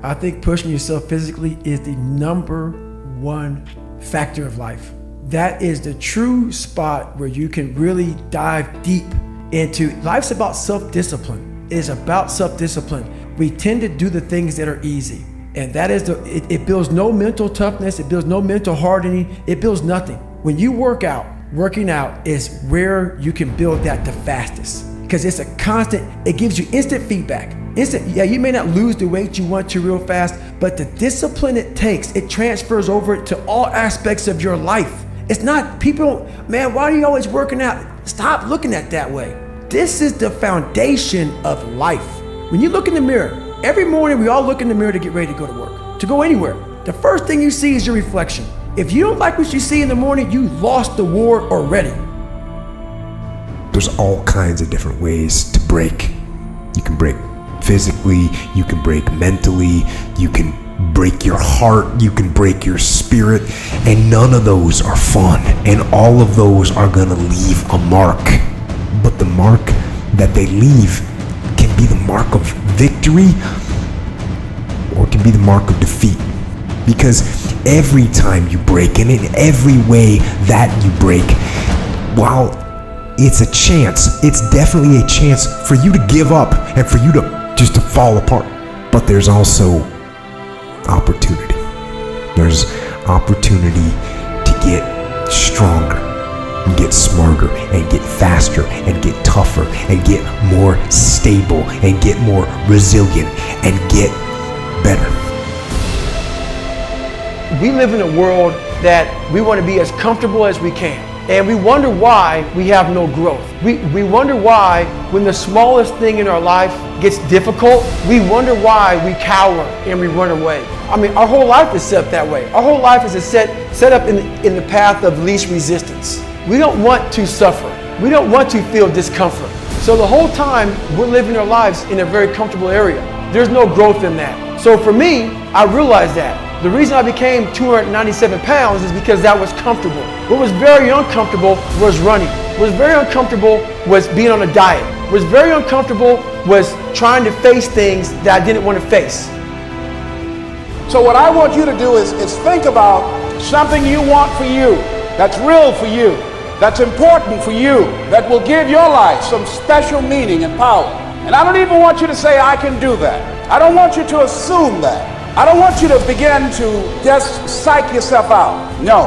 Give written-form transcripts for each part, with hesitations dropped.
I think pushing yourself physically is the number one factor of life. That is the true spot where you can really dive deep into. Life's about self-discipline. It is about self-discipline. We tend to do the things that are easy. And that is it builds no mental toughness. It builds no mental hardening. It builds nothing. When you work out, working out is where you can build that the fastest. Because it's a constant, it gives you instant feedback. Yeah, you may not lose the weight you want to real fast, but the discipline it takes, it transfers over to all aspects of your life. It's not, people, man, why are you always working out? Stop looking at it that way. This is the foundation of life. When you look in the mirror, every morning we all look in the mirror to get ready to go to work, to go anywhere. The first thing you see is your reflection. If you don't like what you see in the morning, you lost the war already. There's all kinds of different ways to break. You can break physically, you can break mentally, you can break your heart, you can break your spirit, and none of those are fun, and all of those are gonna leave a mark. But the mark that they leave can be the mark of victory, or it can be the mark of defeat. Because every time you break, and in every way that you break, while it's a chance, it's definitely a chance for you to give up and for you to just to fall apart. But there's also opportunity. There's opportunity to get stronger, and get smarter, and get faster, and get tougher, and get more stable, and get more resilient, and get better. We live in a world that we want to be as comfortable as we can. And we wonder why we have no growth. We wonder why when the smallest thing in our life gets difficult, we wonder why we cower and we run away. I mean, our whole life is set up that way. Our whole life is set up in the path of least resistance. We don't want to suffer. We don't want to feel discomfort. So the whole time we're living our lives in a very comfortable area. There's no growth in that. So for me, I realized that. The reason I became 297 pounds is because that was comfortable. What was very uncomfortable was running. What was very uncomfortable was being on a diet. What was very uncomfortable was trying to face things that I didn't want to face. So what I want you to do is think about something you want for you, that's real for you, that's important for you, that will give your life some special meaning and power. And I don't even want you to say, I can do that. I don't want you to assume that. I don't want you to begin to just psych yourself out. No.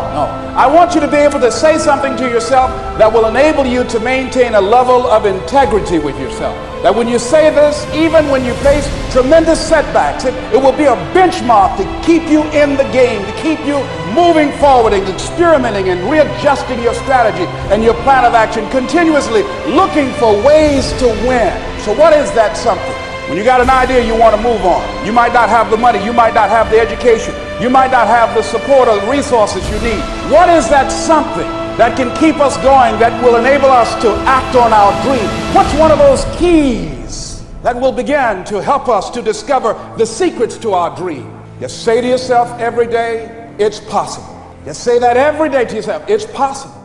I want you to be able to say something to yourself that will enable you to maintain a level of integrity with yourself. That when you say this, even when you face tremendous setbacks, it will be a benchmark to keep you in the game, to keep you moving forward and experimenting and readjusting your strategy and your plan of action, continuously looking for ways to win. So what is that something? When you got an idea you want to move on, you might not have the money, you might not have the education, you might not have the support or the resources you need. What is that something that can keep us going, that will enable us to act on our dream? What's one of those keys that will begin to help us to discover the secrets to our dream? Just say to yourself every day, it's possible. Just say that every day to yourself, it's possible.